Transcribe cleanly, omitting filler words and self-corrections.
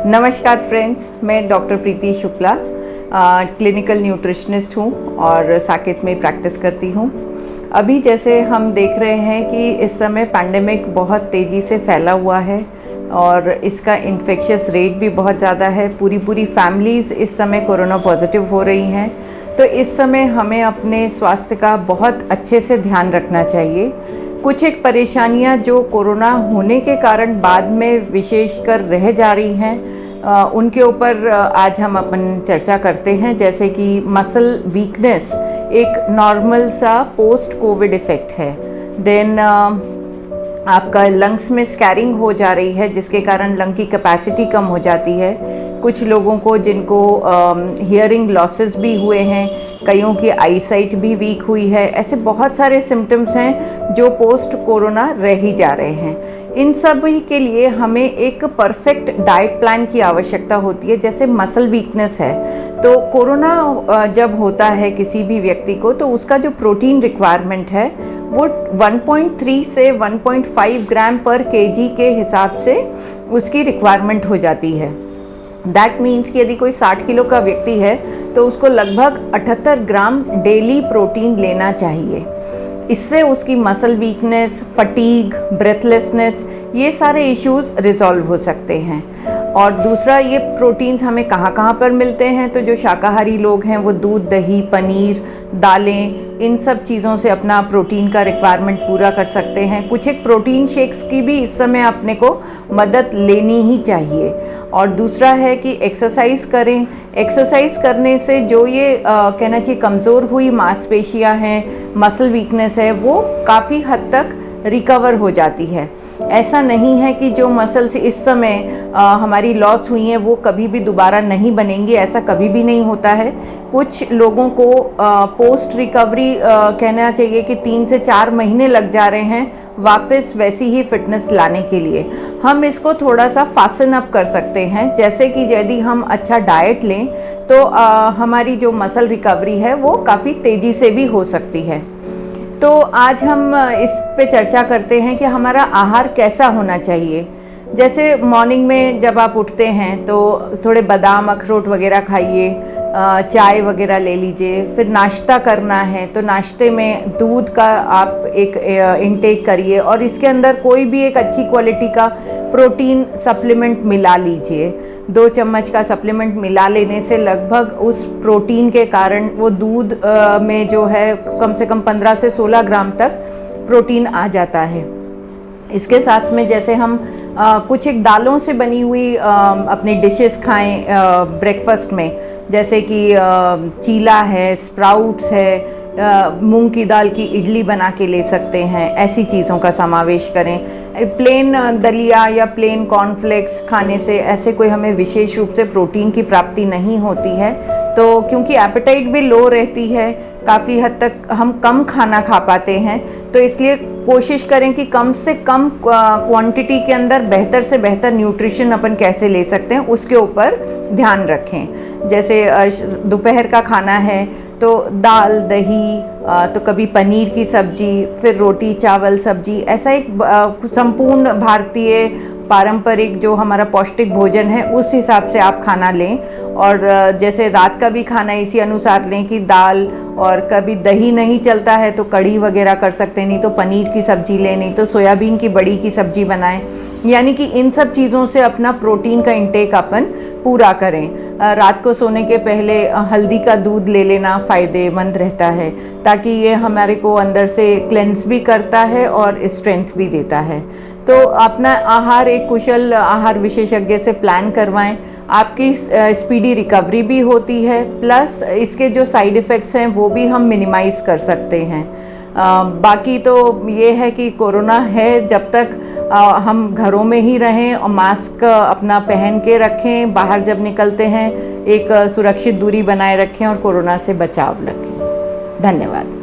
नमस्कार फ्रेंड्स, मैं डॉक्टर प्रीति Shukla clinical nutritionist हूँ और साकेत में प्रैक्टिस करती हूँ। अभी जैसे हम देख रहे हैं कि इस समय पैंडेमिक बहुत तेज़ी से फैला हुआ है और इसका इन्फेक्शियस रेट भी बहुत ज़्यादा है। पूरी फैमिलीज़ इस समय कोरोना पॉजिटिव हो रही हैं, तो इस समय हमें अपने स्वास्थ्य का बहुत अच्छे से ध्यान रखना चाहिए। कुछ एक परेशानियां जो कोरोना होने के कारण बाद में विशेषकर रह जा रही हैं, उनके ऊपर आज हम अपन चर्चा करते हैं। जैसे कि मसल वीकनेस एक नॉर्मल सा पोस्ट कोविड इफ़ेक्ट है। देन आपका लंग्स में स्कैरिंग हो जा रही है, जिसके कारण लंग की कैपेसिटी कम हो जाती है। कुछ लोगों को जिनको हियरिंग लॉसेस भी हुए हैं, कईयों की आईसाइट भी वीक हुई है। ऐसे बहुत सारे सिम्टम्स हैं जो पोस्ट कोरोना रह ही जा रहे हैं। इन सभी के लिए हमें एक परफेक्ट डाइट प्लान की आवश्यकता होती है। जैसे मसल वीकनेस है, तो कोरोना जब होता है किसी भी व्यक्ति को, तो उसका जो प्रोटीन रिक्वायरमेंट है वो 1.3 से 1.5 ग्राम पर केजी के हिसाब से उसकी रिक्वायरमेंट हो जाती है। दैट मीन्स कि यदि कोई 60 किलो का व्यक्ति है तो उसको लगभग 78 ग्राम डेली प्रोटीन लेना चाहिए। इससे उसकी मसल वीकनेस, फटीग, ब्रेथलेसनेस, ये सारे इश्यूज रिजॉल्व हो सकते हैं। और दूसरा, ये प्रोटीन्स हमें कहाँ पर मिलते हैं, तो जो शाकाहारी लोग हैं वो दूध, दही, पनीर, दालें, इन सब चीज़ों से अपना प्रोटीन का रिक्वायरमेंट पूरा कर सकते हैं। कुछ एक प्रोटीन शेक्स की भी इस समय अपने को मदद लेनी ही चाहिए। और दूसरा है कि एक्सरसाइज करें। एक्सरसाइज करने से जो ये कहना चाहिए कमज़ोर हुई मांसपेशियां हैं, मसल वीकनेस है, वो काफ़ी हद तक रिकवर हो जाती है। ऐसा नहीं है कि जो मसल्स इस समय हमारी लॉस हुई हैं वो कभी भी दोबारा नहीं बनेंगी, ऐसा कभी भी नहीं होता है। कुछ लोगों को पोस्ट रिकवरी कहना चाहिए कि 3 से 4 महीने लग जा रहे हैं वापस वैसी ही फिटनेस लाने के लिए। हम इसको थोड़ा सा फास्ट अप कर सकते हैं। जैसे कि यदि हम अच्छा डाइट लें तो हमारी जो मसल रिकवरी है वो काफ़ी तेज़ी से भी हो सकती है। तो आज हम इस पे चर्चा करते हैं कि हमारा आहार कैसा होना चाहिए। जैसे मॉर्निंग में जब आप उठते हैं तो थोड़े बादाम, अखरोट वगैरह खाइए, चाय वगैरह ले लीजिए। फिर नाश्ता करना है तो नाश्ते में दूध का आप एक इंटेक करिए और इसके अंदर कोई भी एक अच्छी क्वालिटी का प्रोटीन सप्लीमेंट मिला लीजिए। 2 चम्मच का सप्लीमेंट मिला लेने से लगभग उस प्रोटीन के कारण वो दूध में जो है कम से कम 15 से 16 ग्राम तक प्रोटीन आ जाता है। इसके साथ में जैसे हम कुछ एक दालों से बनी हुई अपनी डिशेस खाएं ब्रेकफास्ट में, जैसे कि चीला है, स्प्राउट्स है, मूंग की दाल की इडली बना के ले सकते हैं। ऐसी चीज़ों का समावेश करें। प्लेन दलिया या प्लेन कॉर्नफ्लेक्स खाने से ऐसे कोई हमें विशेष रूप से प्रोटीन की प्राप्ति नहीं होती है। तो क्योंकि एपेटाइट भी लो रहती है, काफ़ी हद तक हम कम खाना खा पाते हैं, तो इसलिए कोशिश करें कि कम से कम क्वांटिटी के अंदर बेहतर से बेहतर न्यूट्रिशन अपन कैसे ले सकते हैं उसके ऊपर ध्यान रखें। जैसे दोपहर का खाना है तो दाल, दही, तो कभी पनीर की सब्जी, फिर रोटी, चावल, सब्जी, ऐसा एक संपूर्ण भारतीय पारंपरिक जो हमारा पौष्टिक भोजन है उस हिसाब से आप खाना लें। और जैसे रात का भी खाना इसी अनुसार लें कि दाल, और कभी दही नहीं चलता है तो कढ़ी वगैरह कर सकते हैं, नहीं तो पनीर की सब्जी लें, नहीं तो सोयाबीन की बड़ी की सब्जी बनाएं। यानी कि इन सब चीज़ों से अपना प्रोटीन का इंटेक अपन पूरा करें। रात को सोने के पहले हल्दी का दूध ले लेना फ़ायदेमंद रहता है, ताकि ये हमारे को अंदर से क्लेंस भी करता है और स्ट्रेंथ भी देता है। तो अपना आहार एक कुशल आहार विशेषज्ञ से प्लान करवाएं। आपकी स्पीडी रिकवरी भी होती है, प्लस इसके जो साइड इफ़ेक्ट्स हैं वो भी हम मिनिमाइज़ कर सकते हैं। बाकी तो ये है कि कोरोना है, जब तक हम घरों में ही रहें और मास्क अपना पहन के रखें, बाहर जब निकलते हैं एक सुरक्षित दूरी बनाए रखें और कोरोना से बचाव रखें। धन्यवाद।